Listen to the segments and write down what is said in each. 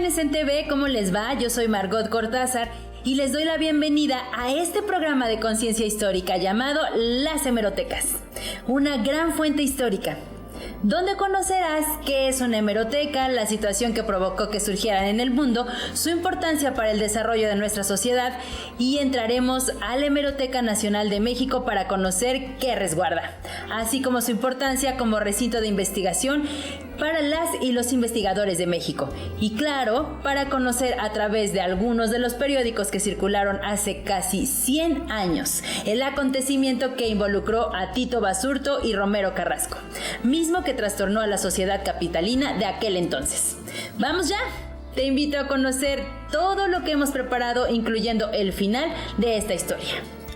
jóvenes en TV, ¿cómo les va? Yo soy Margot Cortázar y les doy la bienvenida a este programa de conciencia histórica llamado Las Hemerotecas, una gran fuente histórica, donde conocerás qué es una hemeroteca, la situación que provocó que surgieran en el mundo, su importancia para el desarrollo de nuestra sociedad y entraremos a la Hemeroteca Nacional de México para conocer qué resguarda, así como su importancia como recinto de investigación para las y los investigadores de México. Y claro, para conocer a través de algunos de los periódicos que circularon hace casi 100 años el acontecimiento que involucró a Tito Basurto y Romero Carrasco, mismo que trastornó a la sociedad capitalina de aquel entonces. ¡Vamos ya! Te invito a conocer todo lo que hemos preparado, incluyendo el final de esta historia.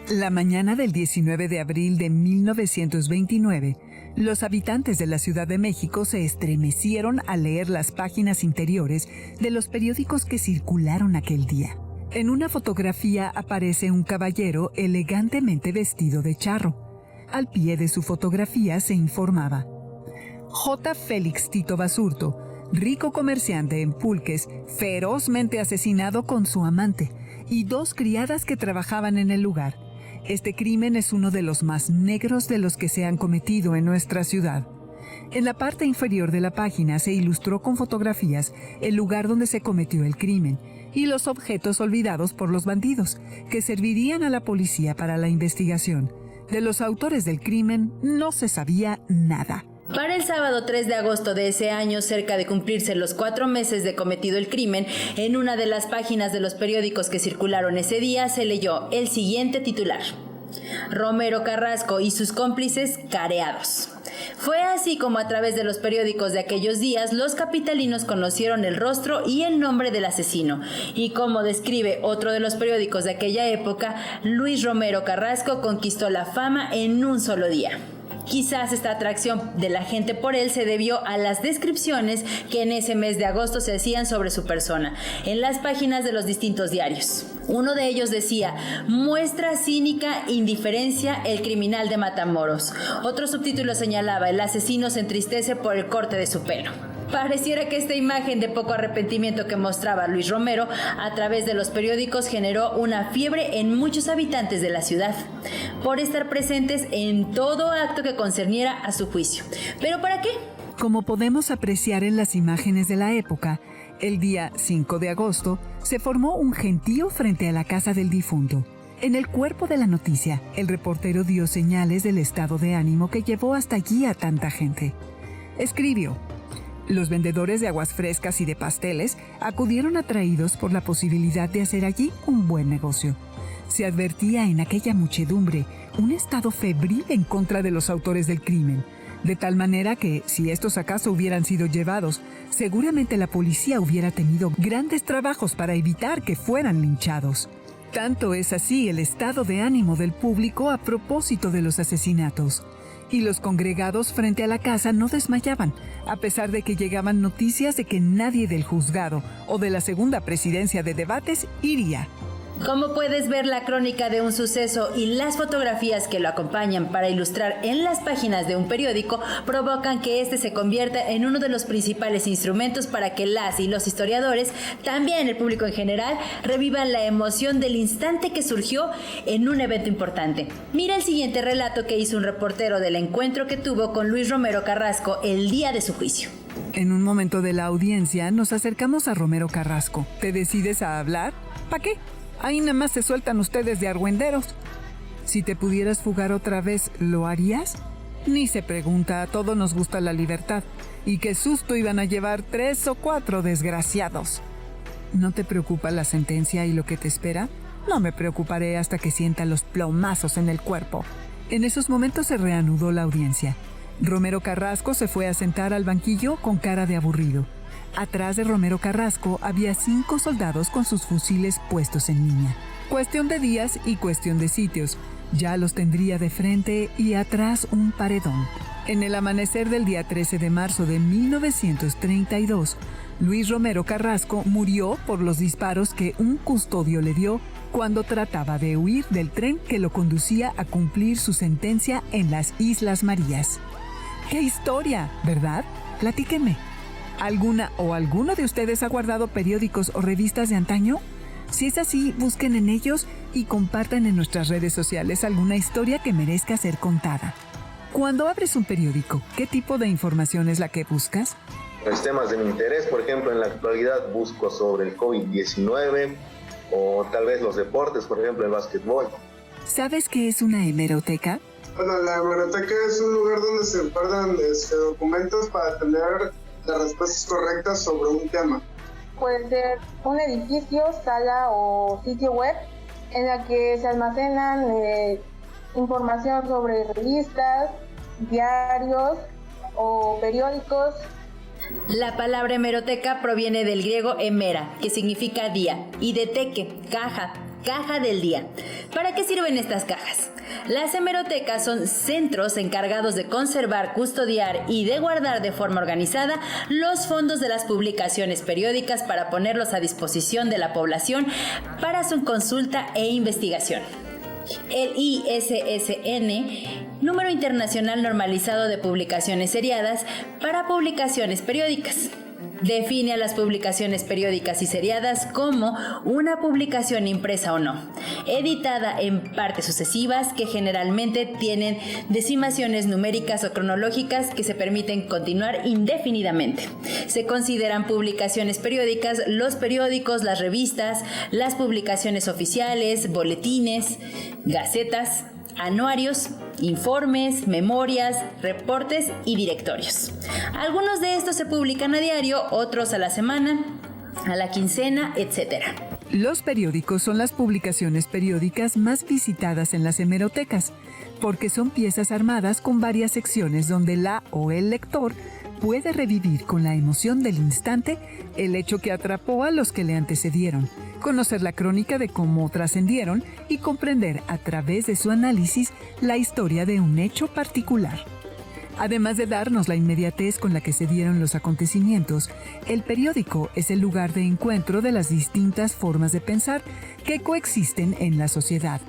La mañana del 19 de abril de 1929, los habitantes de la Ciudad de México se estremecieron al leer las páginas interiores de los periódicos que circularon aquel día. En una fotografía aparece un caballero elegantemente vestido de charro. Al pie de su fotografía se informaba: J. Félix Tito Basurto, rico comerciante en pulques, ferozmente asesinado con su amante y 2 criadas que trabajaban en el lugar. Este crimen es uno de los más negros de los que se han cometido en nuestra ciudad. En la parte inferior de la página se ilustró con fotografías el lugar donde se cometió el crimen y los objetos olvidados por los bandidos, que servirían a la policía para la investigación. De los autores del crimen no se sabía nada. Para el sábado 3 de agosto de ese año, cerca de cumplirse los 4 meses de cometido el crimen, en una de las páginas de los periódicos que circularon ese día se leyó el siguiente titular: Romero Carrasco y sus cómplices careados. Fue así como a través de los periódicos de aquellos días los capitalinos conocieron el rostro y el nombre del asesino, y como describe otro de los periódicos de aquella época, Luis Romero Carrasco conquistó la fama en un solo día. Quizás esta atracción de la gente por él se debió a las descripciones que en ese mes de agosto se hacían sobre su persona en las páginas de los distintos diarios. Uno de ellos decía: muestra cínica indiferencia el criminal de Matamoros. Otro subtítulo señalaba: el asesino se entristece por el corte de su pelo. Pareciera que esta imagen de poco arrepentimiento que mostraba Luis Romero a través de los periódicos generó una fiebre en muchos habitantes de la ciudad por estar presentes en todo acto que concerniera a su juicio. ¿Pero para qué? Como podemos apreciar en las imágenes de la época, el día 5 de agosto se formó un gentío frente a la casa del difunto. En el cuerpo de la noticia, el reportero dio señales del estado de ánimo que llevó hasta allí a tanta gente. Escribió: los vendedores de aguas frescas y de pasteles acudieron atraídos por la posibilidad de hacer allí un buen negocio. Se advertía en aquella muchedumbre un estado febril en contra de los autores del crimen, de tal manera que, si estos acaso hubieran sido llevados, seguramente la policía hubiera tenido grandes trabajos para evitar que fueran linchados. Tanto es así el estado de ánimo del público a propósito de los asesinatos. Y los congregados frente a la casa no desmayaban, a pesar de que llegaban noticias de que nadie del juzgado o de la segunda presidencia de debates iría. Como puedes ver, la crónica de un suceso y las fotografías que lo acompañan para ilustrar en las páginas de un periódico provocan que este se convierta en uno de los principales instrumentos para que las y los historiadores, también el público en general, revivan la emoción del instante que surgió en un evento importante. Mira el siguiente relato que hizo un reportero del encuentro que tuvo con Luis Romero Carrasco el día de su juicio. En un momento de la audiencia nos acercamos a Romero Carrasco. ¿Te decides a hablar? ¿Para qué? Ahí nada más se sueltan ustedes de argüenderos. Si te pudieras fugar otra vez, ¿lo harías? Ni se pregunta, a todos nos gusta la libertad. Y qué susto iban a llevar 3 o 4 desgraciados. ¿No te preocupa la sentencia y lo que te espera? No me preocuparé hasta que sienta los plomazos en el cuerpo. En esos momentos se reanudó la audiencia. Romero Carrasco se fue a sentar al banquillo con cara de aburrido. Atrás de Romero Carrasco había 5 soldados con sus fusiles puestos en línea. Cuestión de días y cuestión de sitios. Ya los tendría de frente y atrás un paredón. En el amanecer del día 13 de marzo de 1932, Luis Romero Carrasco murió por los disparos que un custodio le dio cuando trataba de huir del tren que lo conducía a cumplir su sentencia en las Islas Marías. ¡Qué historia!, ¿verdad? Platíquenme. ¿Alguna o alguno de ustedes ha guardado periódicos o revistas de antaño? Si es así, busquen en ellos y compartan en nuestras redes sociales alguna historia que merezca ser contada. Cuando abres un periódico, ¿qué tipo de información es la que buscas? Los temas de mi interés, por ejemplo, en la actualidad busco sobre el COVID-19 o tal vez los deportes, por ejemplo, el básquetbol. ¿Sabes qué es una hemeroteca? Bueno, la hemeroteca es un lugar donde se guardan documentos para tener las respuestas correctas sobre un tema. Puede ser un edificio, sala o sitio web en la que se almacenan información sobre revistas, diarios o periódicos. La palabra hemeroteca proviene del griego hemera, que significa día, y de teque, caja del día. ¿Para qué sirven estas cajas? Las hemerotecas son centros encargados de conservar, custodiar y de guardar de forma organizada los fondos de las publicaciones periódicas para ponerlos a disposición de la población para su consulta e investigación. El ISSN, Número Internacional Normalizado de Publicaciones Seriadas, para publicaciones periódicas. Define a las publicaciones periódicas y seriadas como una publicación impresa o no, editada en partes sucesivas que generalmente tienen decimaciones numéricas o cronológicas que se permiten continuar indefinidamente. Se consideran publicaciones periódicas los periódicos, las revistas, las publicaciones oficiales, boletines, gacetas, anuarios, informes, memorias, reportes y directorios. Algunos de estos se publican a diario, otros a la semana, a la quincena, etc. Los periódicos son las publicaciones periódicas más visitadas en las hemerotecas, porque son piezas armadas con varias secciones donde la o el lector puede revivir con la emoción del instante el hecho que atrapó a los que le antecedieron, conocer la crónica de cómo trascendieron y comprender a través de su análisis la historia de un hecho particular. Además de darnos la inmediatez con la que se dieron los acontecimientos, el periódico es el lugar de encuentro de las distintas formas de pensar que coexisten en la sociedad.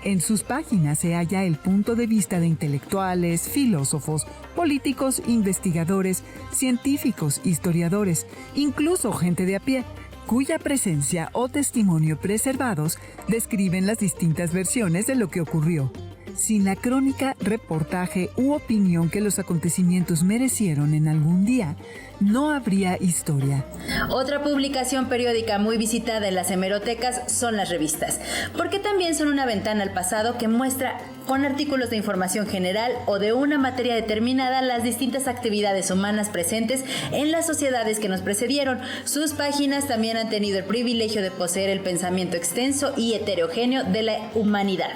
En sus páginas se halla el punto de vista de intelectuales, filósofos, políticos, investigadores, científicos, historiadores, incluso gente de a pie, cuya presencia o testimonio preservados describen las distintas versiones de lo que ocurrió. Sin la crónica, reportaje u opinión que los acontecimientos merecieron en algún día, no habría historia. Otra publicación periódica muy visitada en las hemerotecas son las revistas, porque también son una ventana al pasado que muestra con artículos de información general o de una materia determinada las distintas actividades humanas presentes en las sociedades que nos precedieron. Sus páginas también han tenido el privilegio de poseer el pensamiento extenso y heterogéneo de la humanidad,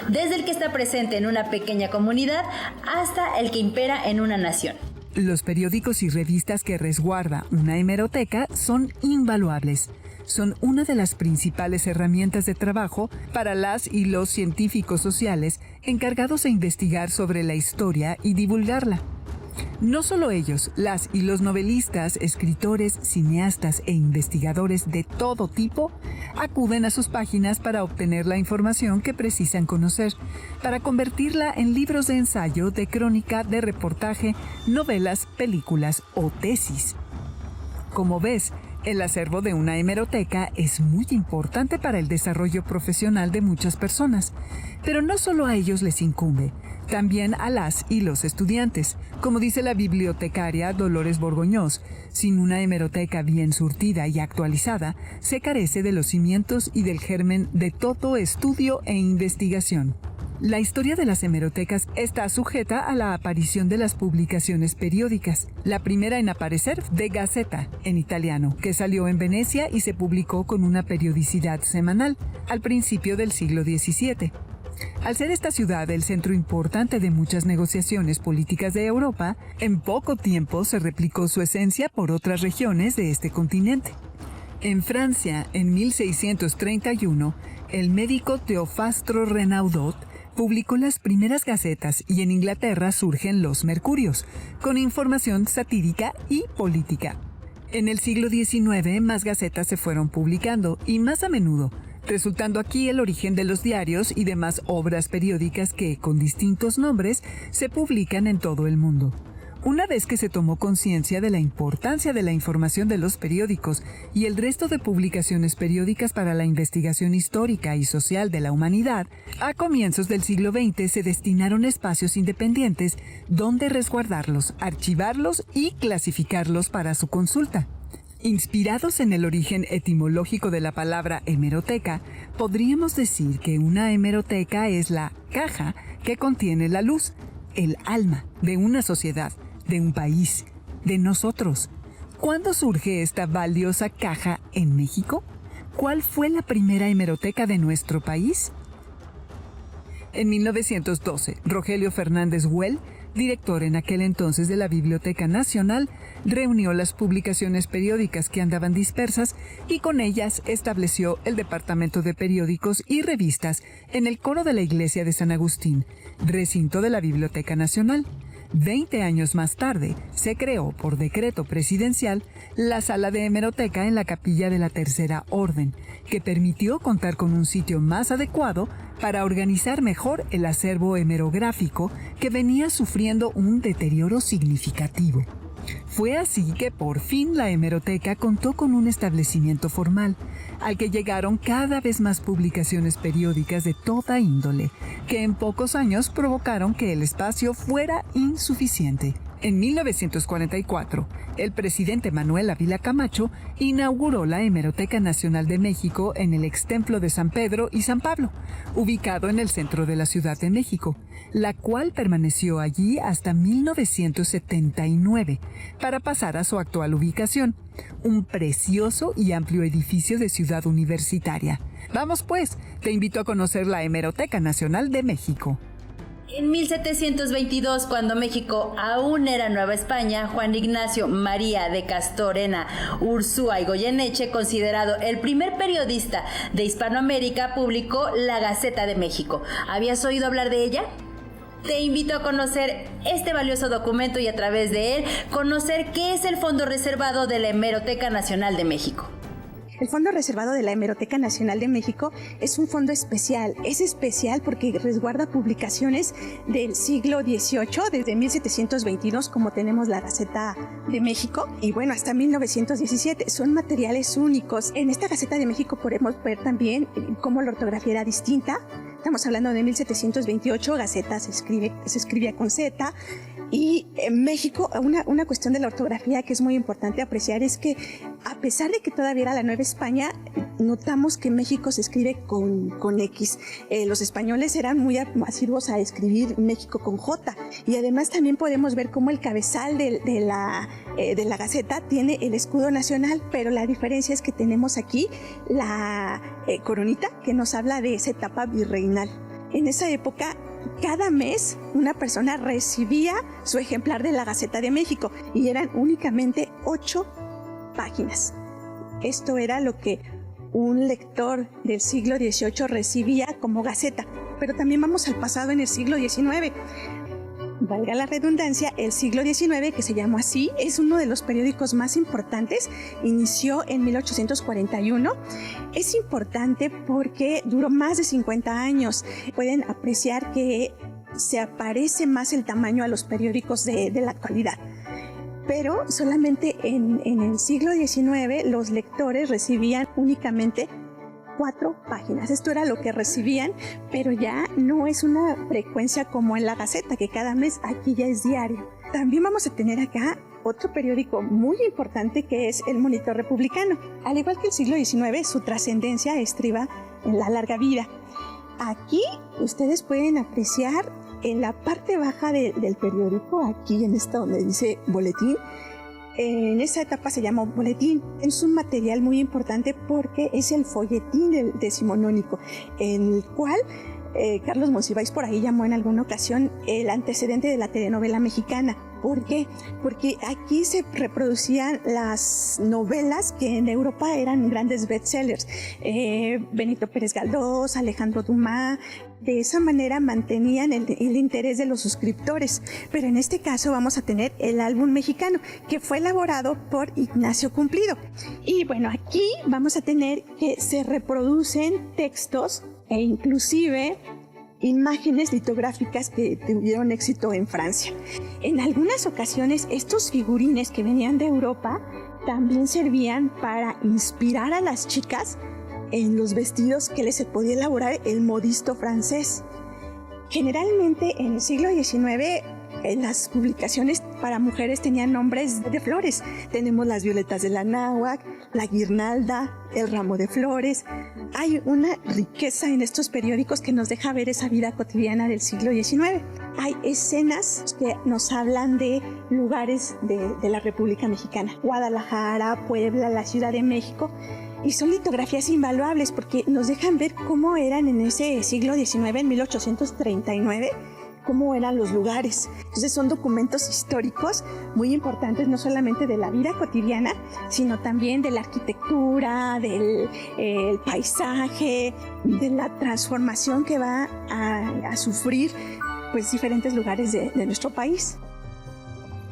desde el que está presente en una pequeña comunidad hasta el que impera en una nación. Los periódicos y revistas que resguarda una hemeroteca son invaluables. Son una de las principales herramientas de trabajo para las y los científicos sociales encargados de investigar sobre la historia y divulgarla. No solo ellos, las y los novelistas, escritores, cineastas e investigadores de todo tipo acuden a sus páginas para obtener la información que precisan conocer, para convertirla en libros de ensayo, de crónica, de reportaje, novelas, películas o tesis. Como ves, el acervo de una hemeroteca es muy importante para el desarrollo profesional de muchas personas, pero no solo a ellos les incumbe, también a las y los estudiantes. Como dice la bibliotecaria Dolores Borgoñós, sin una hemeroteca bien surtida y actualizada, se carece de los cimientos y del germen de todo estudio e investigación. La historia de las hemerotecas está sujeta a la aparición de las publicaciones periódicas. La primera en aparecer, de Gazzetta, en italiano, que salió en Venecia y se publicó con una periodicidad semanal, al principio del siglo XVII. Al ser esta ciudad el centro importante de muchas negociaciones políticas de Europa, en poco tiempo se replicó su esencia por otras regiones de este continente. En Francia, en 1631, el médico Teofastro Renaudot publicó las primeras gacetas y en Inglaterra surgen los Mercurios, con información satírica y política. En el siglo XIX más gacetas se fueron publicando y más a menudo, resultando aquí el origen de los diarios y demás obras periódicas que, con distintos nombres, se publican en todo el mundo. Una vez que se tomó conciencia de la importancia de la información de los periódicos y el resto de publicaciones periódicas para la investigación histórica y social de la humanidad, a comienzos del siglo XX se destinaron espacios independientes donde resguardarlos, archivarlos y clasificarlos para su consulta. Inspirados en el origen etimológico de la palabra hemeroteca, podríamos decir que una hemeroteca es la caja que contiene la luz, el alma de una sociedad, de un país, de nosotros. ¿Cuándo surge esta valiosa caja en México? ¿Cuál fue la primera hemeroteca de nuestro país? En 1912, Rogelio Fernández Güell, director en aquel entonces de la Biblioteca Nacional, reunió las publicaciones periódicas que andaban dispersas y con ellas estableció el Departamento de Periódicos y Revistas en el coro de la Iglesia de San Agustín, recinto de la Biblioteca Nacional. 20 años más tarde, se creó por decreto presidencial la Sala de Hemeroteca en la Capilla de la Tercera Orden, que permitió contar con un sitio más adecuado para organizar mejor el acervo hemerográfico que venía sufriendo un deterioro significativo. Fue así que por fin la hemeroteca contó con un establecimiento formal, al que llegaron cada vez más publicaciones periódicas de toda índole, que en pocos años provocaron que el espacio fuera insuficiente. En 1944, el presidente Manuel Ávila Camacho inauguró la Hemeroteca Nacional de México en el extemplo de San Pedro y San Pablo, ubicado en el centro de la Ciudad de México, la cual permaneció allí hasta 1979, para pasar a su actual ubicación, un precioso y amplio edificio de Ciudad Universitaria. Vamos pues, te invito a conocer la Hemeroteca Nacional de México. En 1722, cuando México aún era Nueva España, Juan Ignacio María de Castorena, Ursúa y Goyeneche, considerado el primer periodista de Hispanoamérica, publicó la Gaceta de México. ¿Habías oído hablar de ella? Te invito a conocer este valioso documento y a través de él conocer qué es el Fondo Reservado de la Hemeroteca Nacional de México. El Fondo Reservado de la Hemeroteca Nacional de México es un fondo especial. Es especial porque resguarda publicaciones del siglo XVIII, desde 1722, como tenemos la Gaceta de México, y bueno, hasta 1917. Son materiales únicos. En esta Gaceta de México podemos ver también cómo la ortografía era distinta. Estamos hablando de 1728, Gaceta se escribía con Z. Y en México, una cuestión de la ortografía que es muy importante apreciar es que, a pesar de que todavía era la Nueva España, notamos que México se escribe con X. Los españoles eran muy asiduos a escribir México con J. Y además también podemos ver cómo el cabezal de la Gaceta tiene el escudo nacional, pero la diferencia es que tenemos aquí la coronita que nos habla de esa etapa virreinal. En esa época, cada mes una persona recibía su ejemplar de la Gaceta de México y eran únicamente 8 páginas. Esto era lo que un lector del siglo XVIII recibía como Gaceta. Pero también vamos al pasado en el siglo XIX. Valga la redundancia, el siglo XIX, que se llamó así, es uno de los periódicos más importantes. Inició en 1841. Es importante porque duró más de 50 años. Pueden apreciar que se aparece más el tamaño a los periódicos de la actualidad. Pero solamente en el siglo XIX los lectores recibían únicamente 4 páginas. Esto era lo que recibían, pero ya no es una frecuencia como en la Gaceta, que cada mes, aquí ya es diario. También vamos a tener acá otro periódico muy importante que es el Monitor Republicano. Al igual que el siglo XIX, su trascendencia estriba en la larga vida. Aquí ustedes pueden apreciar en la parte baja del periódico, aquí en esta donde dice boletín, en esa etapa se llama boletín. Es un material muy importante porque es el folletín del decimonónico, en el cual Carlos Monsiváis por ahí llamó en alguna ocasión el antecedente de la telenovela mexicana. ¿Por qué? Porque aquí se reproducían las novelas que en Europa eran grandes bestsellers. Benito Pérez Galdós, Alejandro Dumas. De esa manera mantenían el interés de los suscriptores. Pero en este caso vamos a tener el álbum mexicano, que fue elaborado por Ignacio Cumplido. Y bueno, aquí vamos a tener que se reproducen textos e inclusive imágenes litográficas que tuvieron éxito en Francia. En algunas ocasiones, estos figurines que venían de Europa también servían para inspirar a las chicas en los vestidos que les podía elaborar el modisto francés. Generalmente en el siglo XIX las publicaciones para mujeres tenían nombres de flores. Tenemos las violetas de la náhuac, la guirnalda, el ramo de flores. Hay una riqueza en estos periódicos que nos deja ver esa vida cotidiana del siglo XIX. Hay escenas que nos hablan de lugares de la República Mexicana. Guadalajara, Puebla, la Ciudad de México. Y son litografías invaluables porque nos dejan ver cómo eran en ese siglo XIX, en 1839, cómo eran los lugares. Entonces son documentos históricos muy importantes, no solamente de la vida cotidiana, sino también de la arquitectura, del el paisaje, de la transformación que va a sufrir pues, diferentes lugares de nuestro país.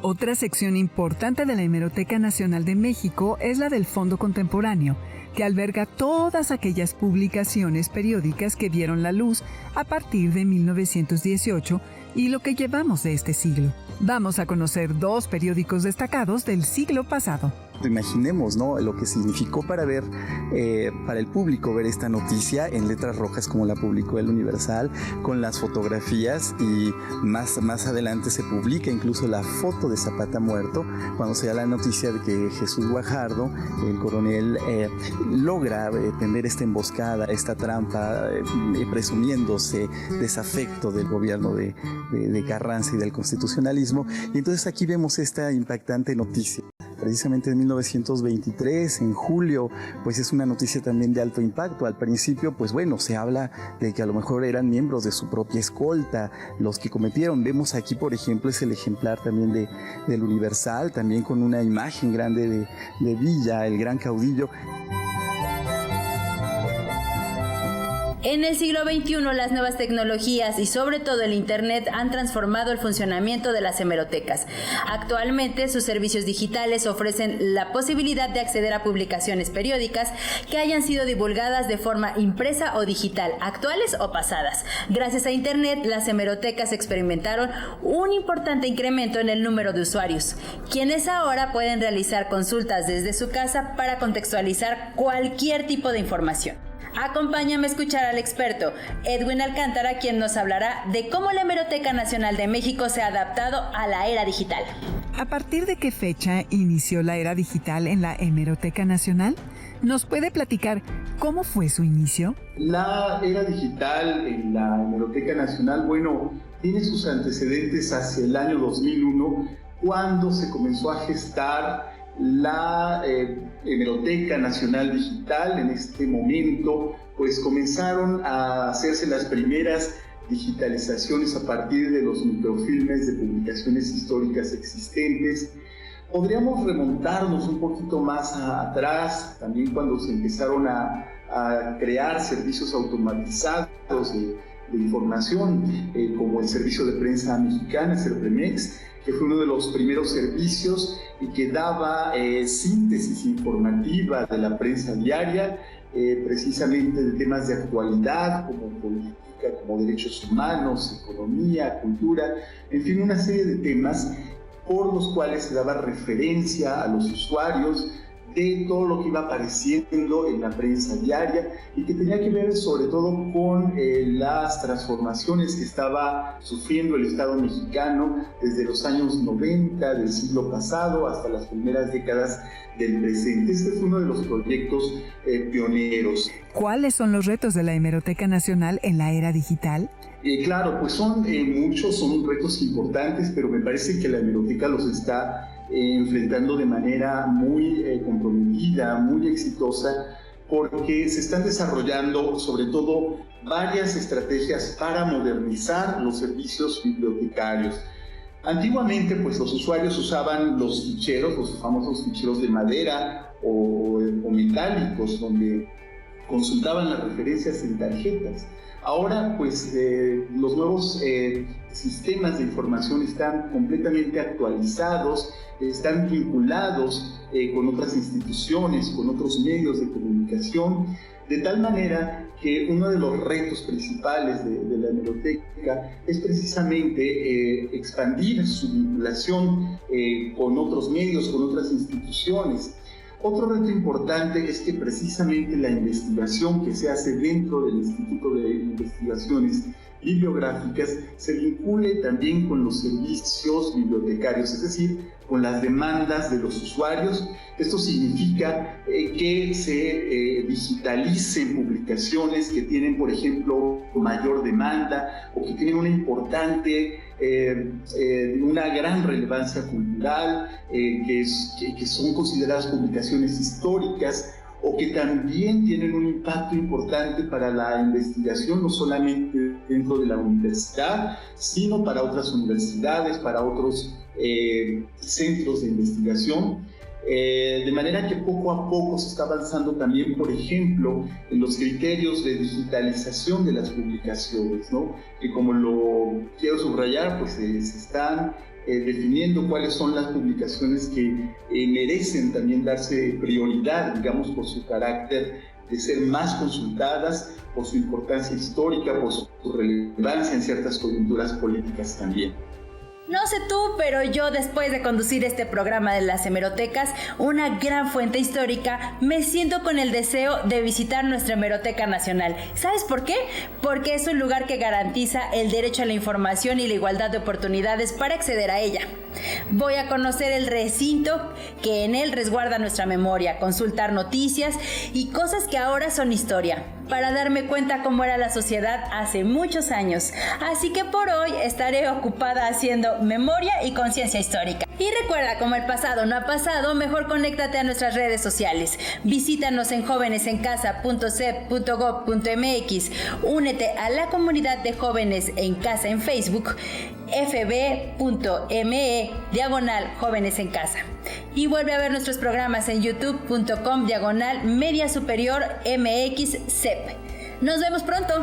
Otra sección importante de la Hemeroteca Nacional de México es la del Fondo Contemporáneo, que alberga todas aquellas publicaciones periódicas que vieron la luz a partir de 1918 y lo que llevamos de este siglo. Vamos a conocer 2 periódicos destacados del siglo pasado. Imaginemos, ¿no?, lo que significó para el público ver esta noticia en letras rojas como la publicó el Universal, con las fotografías, y más adelante se publica incluso la foto de Zapata muerto, cuando se da la noticia de que Jesús Guajardo, el coronel, logra tender esta emboscada, esta trampa, presumiéndose desafecto del gobierno de Carranza y del constitucionalismo. Y entonces aquí vemos esta impactante noticia. Precisamente en 1923, en julio, pues es una noticia también de alto impacto. Al principio, pues bueno, se habla de que a lo mejor eran miembros de su propia escolta los que cometieron. Vemos aquí, por ejemplo, es el ejemplar también del Universal, también con una imagen grande de Villa, el gran caudillo. En el siglo XXI, las nuevas tecnologías y sobre todo el Internet han transformado el funcionamiento de las hemerotecas. Actualmente, sus servicios digitales ofrecen la posibilidad de acceder a publicaciones periódicas que hayan sido divulgadas de forma impresa o digital, actuales o pasadas. Gracias a Internet, las hemerotecas experimentaron un importante incremento en el número de usuarios, quienes ahora pueden realizar consultas desde su casa para contextualizar cualquier tipo de información. Acompáñame a escuchar al experto Edwin Alcántara, quien nos hablará de cómo la Hemeroteca Nacional de México se ha adaptado a la era digital. ¿A partir de qué fecha inició la era digital en la Hemeroteca Nacional? ¿Nos puede platicar cómo fue su inicio? La era digital en la Hemeroteca Nacional, bueno, tiene sus antecedentes hacia el año 2001, cuando se comenzó a gestar la Hemeroteca Nacional Digital. En este momento, pues comenzaron a hacerse las primeras digitalizaciones a partir de los microfilmes de publicaciones históricas existentes. Podríamos remontarnos un poquito más atrás, también cuando se empezaron a crear servicios automatizados de información, como el Servicio de Prensa Mexicana, Serpremex, que fue uno de los primeros servicios y que daba síntesis informativa de la prensa diaria, precisamente de temas de actualidad, como política, como derechos humanos, economía, cultura, en fin, una serie de temas por los cuales se daba referencia a los usuarios de todo lo que iba apareciendo en la prensa diaria y que tenía que ver sobre todo con las transformaciones que estaba sufriendo el Estado mexicano desde los años 90 del siglo pasado hasta las primeras décadas del presente. Este fue uno de los proyectos pioneros. ¿Cuáles son los retos de la Hemeroteca Nacional en la era digital? Claro, pues son muchos, son retos importantes, pero me parece que la hemeroteca los está enfrentando de manera muy comprometida, muy exitosa, porque se están desarrollando sobre todo varias estrategias para modernizar los servicios bibliotecarios. Antiguamente, pues los usuarios usaban los ficheros, los famosos ficheros de madera o metálicos, donde consultaban las referencias en tarjetas. Ahora, pues, los nuevos sistemas de información están completamente actualizados, están vinculados con otras instituciones, con otros medios de comunicación, De tal manera que uno de los retos principales de la hemeroteca es precisamente expandir su vinculación con otros medios, con otras instituciones. Otro reto importante es que precisamente la investigación que se hace dentro del Instituto de Investigaciones Bibliográficas se vincule también con los servicios bibliotecarios, es decir, con las demandas de los usuarios. Esto significa que se digitalicen publicaciones que tienen, por ejemplo, mayor demanda o que tienen una importante, una gran relevancia cultural, que son consideradas publicaciones históricas, o que también tienen un impacto importante para la investigación, no solamente dentro de la universidad, sino para otras universidades, para otros centros de investigación. De manera que poco a poco se está avanzando también, por ejemplo, en los criterios de digitalización de las publicaciones, ¿no? Que, como lo quiero subrayar, pues se están definiendo cuáles son las publicaciones que merecen también darse prioridad, digamos, por su carácter de ser más consultadas, por su importancia histórica, por su relevancia en ciertas coyunturas políticas también. No sé tú, pero yo, después de conducir este programa de las hemerotecas, una gran fuente histórica, me siento con el deseo de visitar nuestra Hemeroteca Nacional. ¿Sabes por qué? Porque es un lugar que garantiza el derecho a la información y la igualdad de oportunidades para acceder a ella. Voy a conocer el recinto que en él resguarda nuestra memoria, consultar noticias y cosas que ahora son historia, para darme cuenta cómo era la sociedad hace muchos años. Así que por hoy estaré ocupada haciendo memoria y conciencia histórica. Y recuerda, como el pasado no ha pasado, mejor conéctate a nuestras redes sociales. Visítanos en jovenesencasa.cep.gov.mx. Únete a la comunidad de Jóvenes en Casa en Facebook, fb.me/Jóvenes en Casa. Y vuelve a ver nuestros programas en youtube.com/Media Superior MX CEP. Nos vemos pronto.